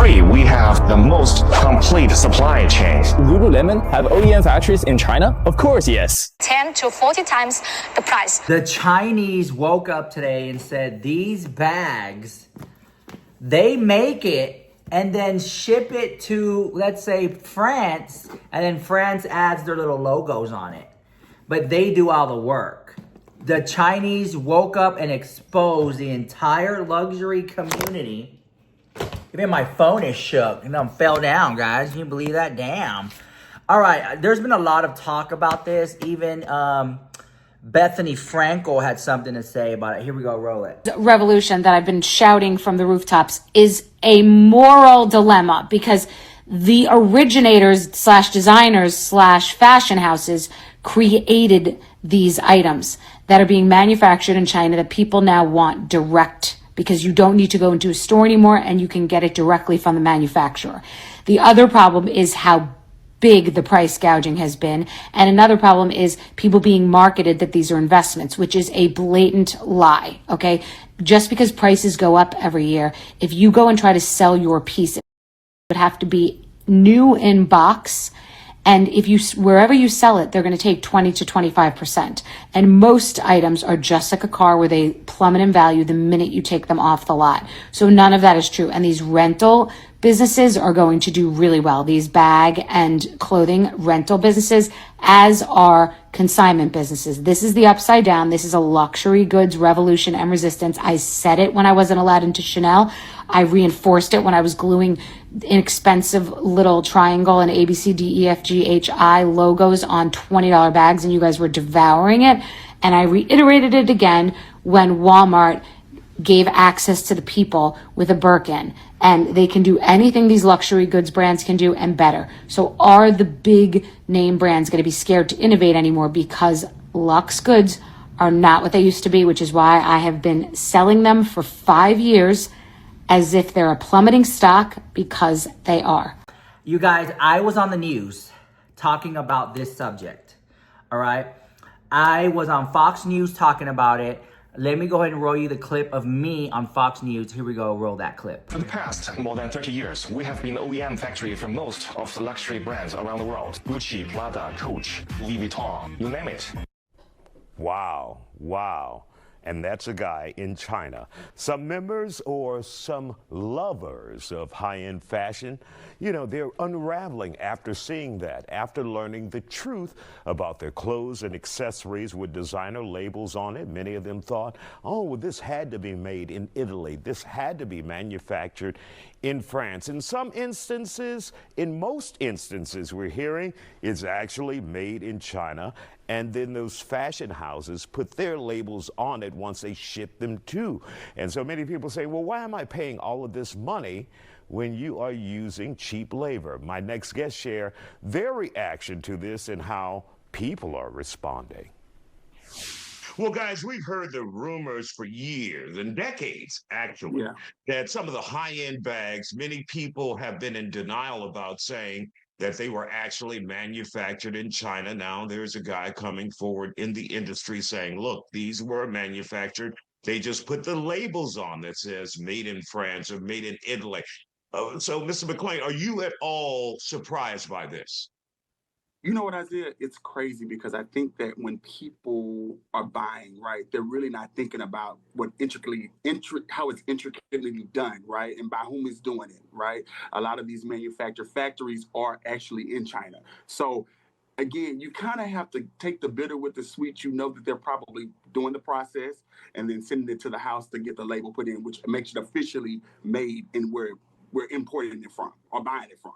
free, we have the most complete supply chain. Lululemon have OEM factories in China? Of course, yes. 10 to 40 times the price. The Chinese woke up today and said these bags, they make it and then ship it to, let's say, France, and then France adds their little logos on it. But they do all the work. The Chinese woke up and exposed the entire luxury community. Even my phone is shook. Fell down, guys. Can you believe that? Damn. All right, there's been a lot of talk about this. Even Bethany Frankel had something to say about it. Here we go, roll it. Revolution that I've been shouting from the rooftops is a moral dilemma, because the originators / designers / fashion houses created these items that are being manufactured in China that people now want direct, because you don't need to go into a store anymore and you can get it directly from the manufacturer. The other problem is how big the price gouging has been. And another problem is people being marketed that these are investments, which is a blatant lie. Okay. Just because prices go up every year, if you go and try to sell your piece, it would have to be new in box. And if you, wherever you sell it, they're going to take 20 to 25%. And most items are just like a car where they plummet in value the minute you take them off the lot. So none of that is true. And these rental businesses are going to do really well. These bag and clothing rental businesses, as are consignment businesses. This is the upside down. This is a luxury goods revolution and resistance. I said it when I wasn't allowed into Chanel. I reinforced it when I was gluing inexpensive little triangle and ABCDEFGHI logos on $20 bags, and you guys were devouring it. And I reiterated it again when Walmart gave access to the people with a Birkin, and they can do anything these luxury goods brands can do and better. So are the big name brands going to be scared to innovate anymore because luxe goods are not what they used to be, which is why I have been selling them for 5 years as if they're a plummeting stock, because they are. You guys, I was on the news talking about this subject, all right? I was on Fox News talking about it. Let me go ahead and roll you the clip of me on Fox News. Here we go, roll that clip. For the past more than 30 years, we have been the OEM factory for most of the luxury brands around the world. Gucci, Prada, Coach, Louis Vuitton, you name it. Wow, wow. And that's a guy in China. Some members or some lovers of high-end fashion, you know, they're unraveling after seeing that, after learning the truth about their clothes and accessories with designer labels on it. Many of them thought, oh, well, this had to be made in Italy. This had to be manufactured in France. In some instances, in most instances, we're hearing it's actually made in China. And then those fashion houses put their labels on it once they ship them too. And so many people say, well, why am I paying all of this money when you are using cheap labor? My next guests share their reaction to this and how people are responding. Well, guys, we've heard the rumors for years and decades, actually, that some of the high-end bags, many people have been in denial about, saying that they were actually manufactured in China. Now there's a guy coming forward in the industry saying, look, these were manufactured. They just put the labels on that says made in France or made in Italy. So, Mr. McClain, are you at all surprised by this? You know what, Isaiah? It's crazy because I think that when people are buying, right, they're really not thinking about what how it's intricately done, right, and by whom is doing it, right? A lot of these manufactured factories are actually in China. So, again, you kind of have to take the bitter with the sweet. You know that they're probably doing the process and then sending it to the house to get the label put in, which makes it officially made and where we're importing it from or buying it from.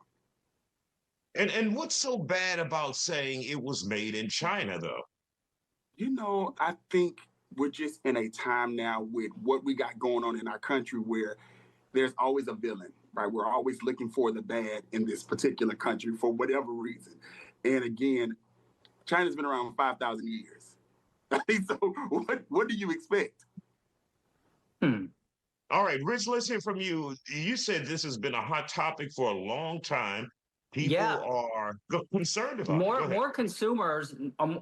And what's so bad about saying it was made in China, though? You know, I think we're just in a time now with what we got going on in our country where there's always a villain, right? We're always looking for the bad in this particular country for whatever reason. And again, China's been around for 5,000 years. So what do you expect? All right, Rich, let's hear from you. You said this has been a hot topic for a long time. People Yeah. are concerned about it. Go ahead. More consumers,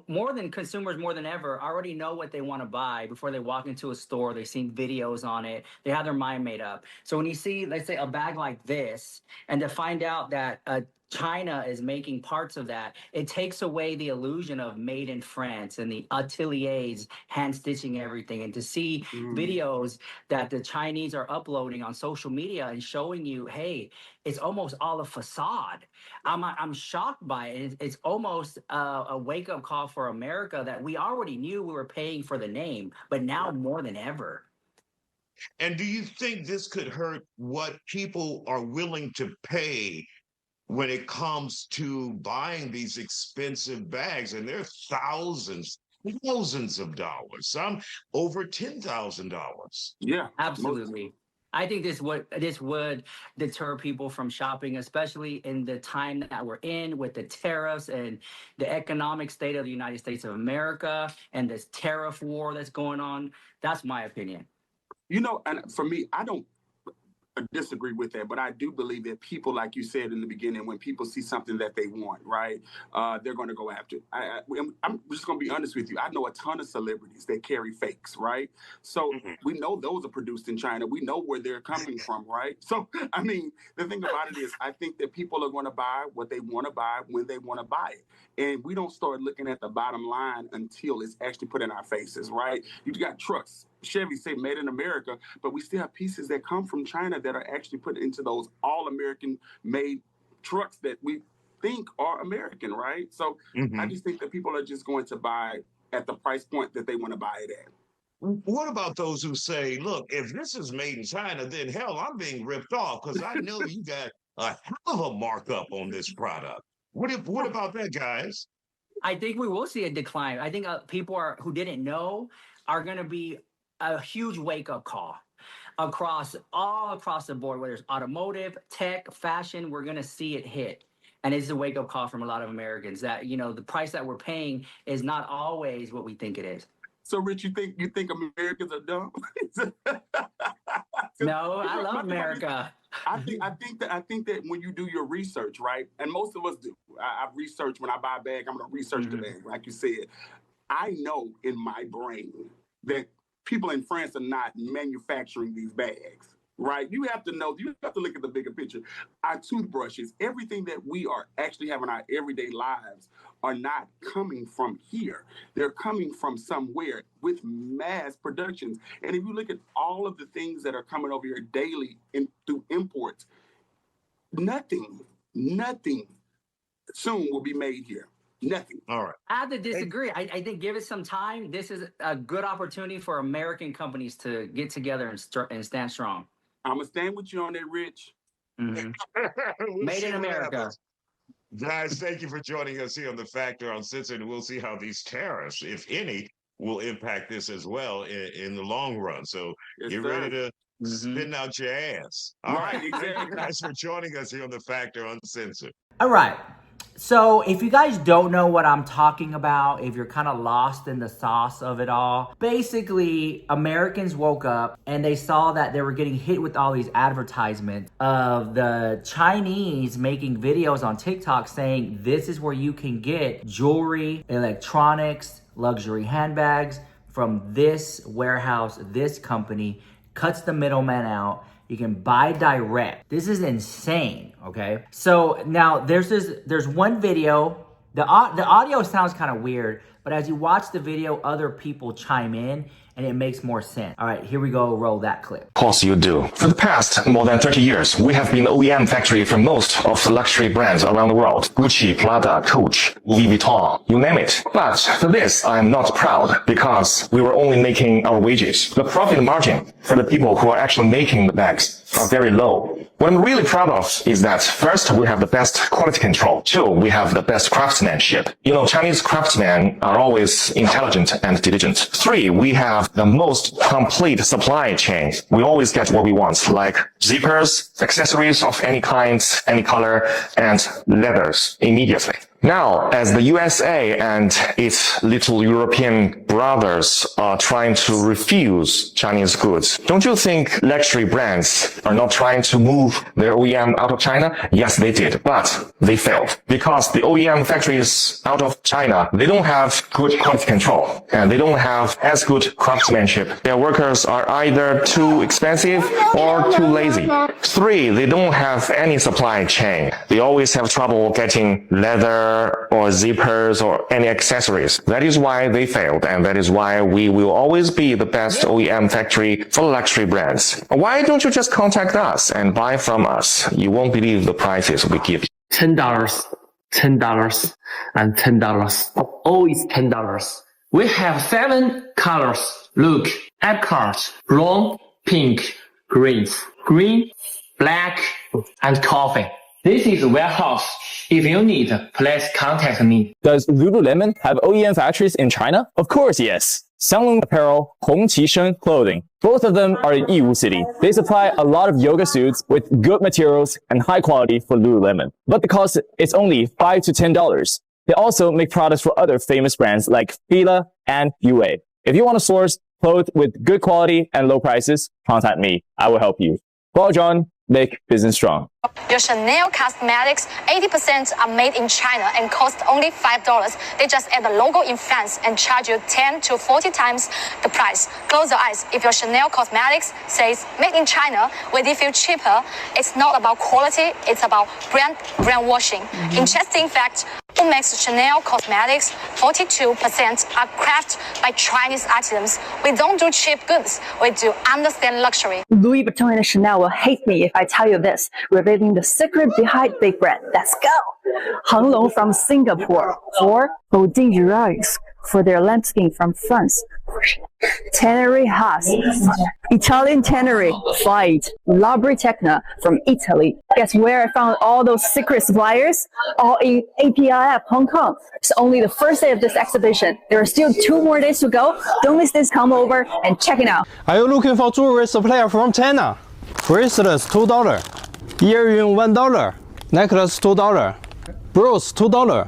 more than ever, already know what they want to buy before they walk into a store. They've seen videos on it. They have their mind made up. So when you see, let's say, a bag like this, and to find out that China is making parts of that, it takes away the illusion of made in France and the ateliers hand stitching everything. And to see videos that the Chinese are uploading on social media and showing you, hey, it's almost all a facade. I'm shocked by it. It's almost a wake up call for America that we already knew we were paying for the name, but now more than ever. And do you think this could hurt what people are willing to pay when it comes to buying these expensive bags? And they're thousands of dollars, some over $10,000. Yeah, Absolutely. I think this would deter people from shopping, especially in the time that we're in with the tariffs and the economic state of the United States of America and this tariff war that's going on. That's my opinion. You know, and for me, I don't disagree with that, but I do believe that people, like you said in the beginning, when people see something that they want, right, they're going to go after it. I'm just going to be honest with you. I know a ton of celebrities that carry fakes, right? So we know those are produced in China. We know where they're coming from, right? So, I mean, the thing about it is, I think that people are going to buy what they want to buy when they want to buy it. And we don't start looking at the bottom line until it's actually put in our faces, right? You got trucks. Chevy say made in America, but we still have pieces that come from China that are actually put into those all-American made trucks that we think are American, right? So I just think that people are just going to buy at the price point that they want to buy it at. What about those who say, look, if this is made in China, then hell, I'm being ripped off because I know you got a hell of a markup on this product. What about that, guys? I think we will see a decline. I think people who didn't know are going to be a huge wake-up call all across the board, whether it's automotive, tech, fashion. We're going to see it hit. And it's a wake-up call from a lot of Americans that, you know, the price that we're paying is not always what we think it is. So, Rich, you think Americans are dumb? No, I love America. I think that when you do your research, right, and most of us do. I've researched when I buy a bag. I'm going to research the bag, like you said. I know in my brain that people in France are not manufacturing these bags, right? You have to look at the bigger picture. Our toothbrushes, everything that we are actually having in our everyday lives are not coming from here. They're coming from somewhere with mass productions. And if you look at all of the things that are coming over here daily through imports, nothing soon will be made here. Nothing. All right. I have to disagree. I think give it some time. This is a good opportunity for American companies to get together and stand strong. I'm going to stand with you on that, Rich. Made in America. Guys, thank you for joining us here on The Factor Uncensored. And we'll see how these tariffs, if any, will impact this as well in the long run. So get ready to spin out your ass. All right. Thank you guys for joining us here on The Factor Uncensored. All right. So if you guys don't know what I'm talking about, if you're kind of lost in the sauce of it all, basically Americans woke up and they saw that they were getting hit with all these advertisements of the Chinese making videos on TikTok saying this is where you can get jewelry, electronics, luxury handbags from this warehouse, this company, cuts the middleman out. You can buy direct. This is insane, okay? So now there's one video. The audio sounds kind of weird, but as you watch the video, other people chime in and it makes more sense. All right, here we go, roll that clip. Of course you do. For the past more than 30 years, we have been OEM factory for most of the luxury brands around the world. Gucci, Prada, Coach, Louis Vuitton, you name it. But for this, I am not proud because we were only making our wages. The profit margin for the people who are actually making the bags are very low. What I'm really proud of is that first, we have the best quality control. Two, we have the best craftsmanship. You know, Chinese craftsmen are always intelligent and diligent. Three, we have the most complete supply chain. We always get what we want, like zippers, accessories of any kind, any color, and leathers immediately. Now, as the USA and its little European brothers are trying to refuse Chinese goods, don't you think luxury brands are not trying to move their OEM out of China? Yes, they did, but they failed. Because the OEM factories out of China, they don't have good quality control, and they don't have as good craftsmanship. Their workers are either too expensive or too lazy. 3, they don't have any supply chain. They always have trouble getting leather or zippers or any accessories. That is why they failed, and that is why we will always be the best OEM factory for luxury brands. Why don't you just contact us and buy from us? You won't believe the prices we give you. $10, $10, and $10. Always $10. We have 7 colors. Look, app cards: blonde, pink, greens, green, black, and coffee. This is a warehouse. If you need, please contact me. Does Lululemon have OEM factories in China? Of course, yes. Xianglong Apparel, Hongqi Shen Clothing. Both of them are in Yiwu City. They supply a lot of yoga suits with good materials and high quality for Lululemon. But the cost is only $5 to $10. They also make products for other famous brands like Fila and UA. If you want to source clothes with good quality and low prices, contact me. I will help you. Baozhuan, make business strong. Your Chanel cosmetics, 80% are made in China and cost only $5. They just add the logo in France and charge you 10 to 40 times the price. Close your eyes. If your Chanel cosmetics says made in China, will they feel cheaper? It's not about quality, it's about brand washing. Interesting fact, who makes Chanel cosmetics, 42% are crafted by Chinese artisans. We don't do cheap goods, we do understand luxury. Louis Vuitton and Chanel will hate me if I tell you this, revealing the secret behind big brand. Let's go! Hang Long from Singapore, or Bodin Juraux for their lambskin from France. Tannery Haas, Italian Tannery, Fight, Labri Tecna from Italy. Guess where I found all those secret suppliers? All in APIF Hong Kong. It's only the first day of this exhibition. There are still 2 more days to go. Don't miss this. Come over and check it out. Are you looking for jewelry supplier from China? Bracelets $2, earring $1, necklace $2, bros $2.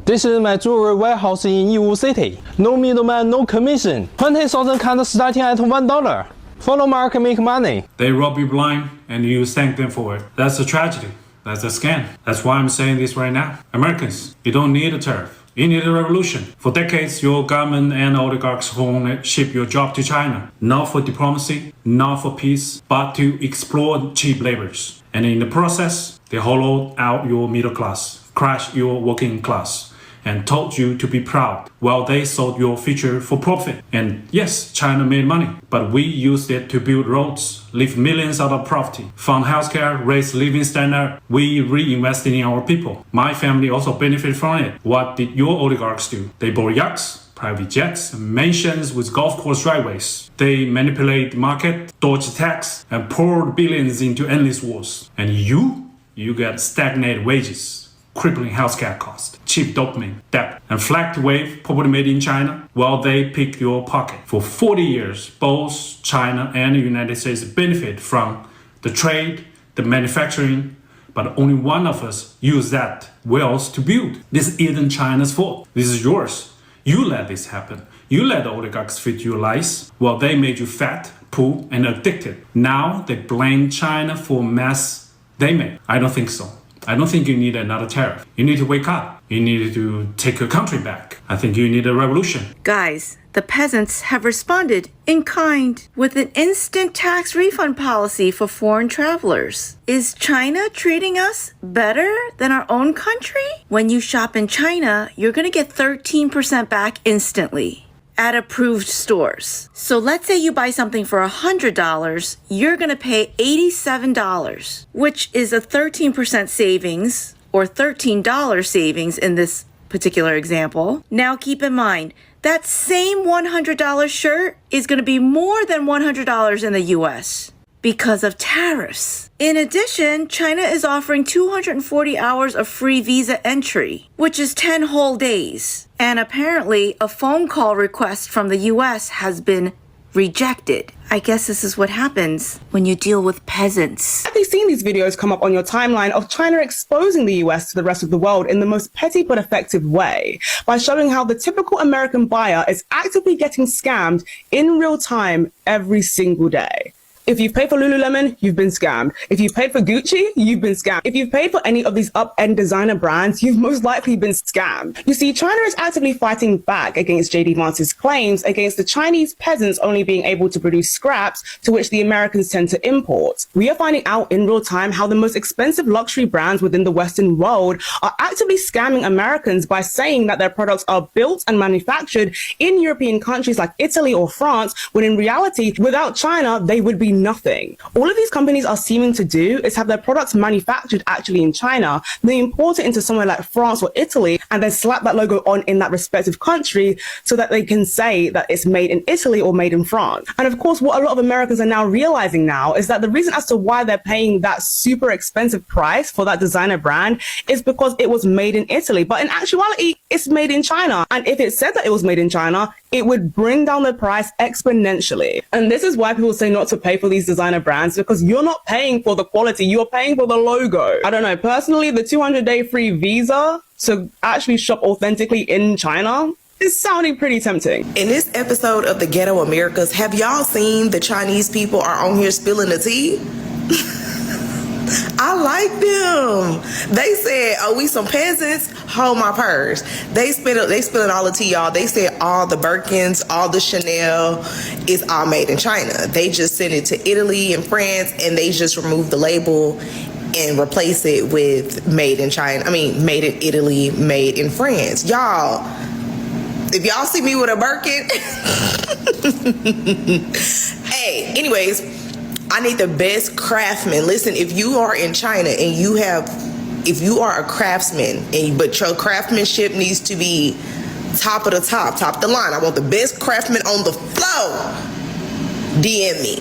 This is my jewelry warehouse in Yiwu City. No middleman, no commission. 20,000 cards starting at $1. Follow Mark, make money. They rob you blind and you thank them for it. That's a tragedy. That's a scam. That's why I'm saying this right now. Americans, you don't need a tariff. You need a revolution. For decades, your government and oligarchs won't ship your job to China. Not for diplomacy, not for peace, but to exploit cheap laborers. And in the process, they hollowed out your middle class, crashed your working class, and told you to be proud while they sold your future for profit. And yes, China made money, but we used it to build roads, lift millions out of poverty, fund healthcare, raise living standard. We reinvested in our people. My family also benefited from it. What did your oligarchs do? They bought yachts, private jets, mansions with golf course driveways. They manipulate the market, dodged tax, and poured billions into endless wars. And you get stagnated wages, crippling healthcare costs, cheap dopamine, debt, and flagged wave property made in China, while they pick your pocket. For 40 years, both China and the United States benefit from the trade, the manufacturing, but only one of us use that wealth to build. This isn't China's fault. This is yours. You let this happen. You let the oligarchs feed you lies, while they made you fat, poor, and addicted. Now they blame China for mess they made. I don't think so. I don't think you need another tariff. You need to wake up. You need to take your country back. I think you need a revolution. Guys, the peasants have responded in kind with an instant tax refund policy for foreign travelers. Is China treating us better than our own country? When you shop in China, you're going to get 13% back instantly at approved stores. So let's say you buy something for $100, you're gonna pay $87, which is a 13% savings, or $13 savings in this particular example. Now keep in mind, that same $100 shirt is gonna be more than $100 in the US because of tariffs. In addition, China is offering 240 hours of free visa entry, which is 10 whole days. And apparently, a phone call request from the US has been rejected. I guess this is what happens when you deal with peasants. Have you seen these videos come up on your timeline of China exposing the US to the rest of the world in the most petty but effective way by showing how the typical American buyer is actively getting scammed in real time every single day? If you've paid for Lululemon, you've been scammed. If you've paid for Gucci, you've been scammed. If you've paid for any of these up-end designer brands, you've most likely been scammed. You see, China is actively fighting back against JD Vance's claims against the Chinese peasants only being able to produce scraps to which the Americans tend to import. We are finding out in real time how the most expensive luxury brands within the Western world are actively scamming Americans by saying that their products are built and manufactured in European countries like Italy or France, when in reality, without China, they would be nothing. All of these companies are seeming to do is have their products manufactured actually in China, they import it into somewhere like France or Italy, and then slap that logo on in that respective country so that they can say that it's made in Italy or made in France. And of course, what a lot of Americans are now realizing now is that the reason as to why they're paying that super expensive price for that designer brand is because it was made in Italy. But in actuality, it's made in China. And if it said that it was made in China, it would bring down the price exponentially. And this is why people say not to pay for these designer brands, because you're not paying for the quality, you're paying for the logo. I don't know, personally, the 200-day free visa to actually shop authentically in China is sounding pretty tempting. In this episode of the Ghetto Americas, have y'all seen the Chinese people are on here spilling the tea? I like them. They said, "Oh, we some peasants. Hold my purse." They spilling all the tea, y'all. They said all the Birkins, all the Chanel is all made in China. They just sent it to Italy and France, and they just removed the label and replace it with made in China. I mean, made in Italy, made in France. Y'all, if y'all see me with a Birkin, hey, anyways. I need the best craftsman. Listen, if you are in China and if you are a craftsman, but your craftsmanship needs to be top of the top of the line. I want the best craftsman on the floor. DM me.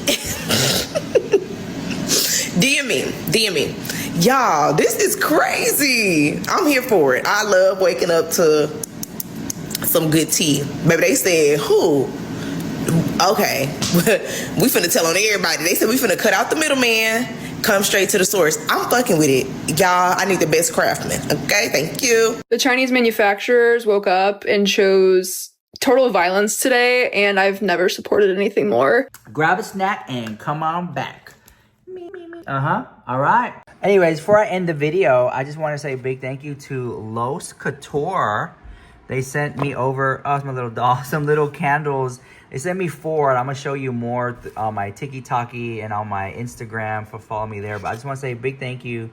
DM me. Y'all, this is crazy. I'm here for it. I love waking up to some good tea. Baby, they said, who? Okay, we finna tell on everybody. They said we finna cut out the middleman, come straight to the source. I'm fucking with it. Y'all, I need the best craftsman. Okay, thank you. The Chinese manufacturers woke up and chose total violence today, and I've never supported anything more. Grab a snack and come on back. All right. Anyways, before I end the video, I just want to say a big thank you to Los Couture. They sent me over, oh, it's my little doll, some little candles. They sent me 4, and I'm going to show you more on my TikTok and on my Instagram for follow me there. But I just want to say a big thank you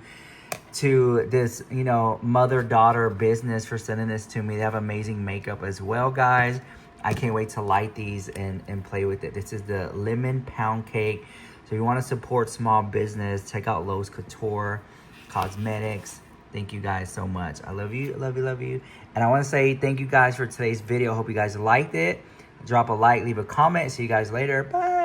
to this, mother-daughter business for sending this to me. They have amazing makeup as well, guys. I can't wait to light these and play with it. This is the lemon pound cake. So if you want to support small business, check out Los Couture Cosmetics. Thank you guys so much. I love you, love you, love you. And I want to say thank you guys for today's video. Hope you guys liked it. Drop a like, leave a comment. See you guys later. Bye.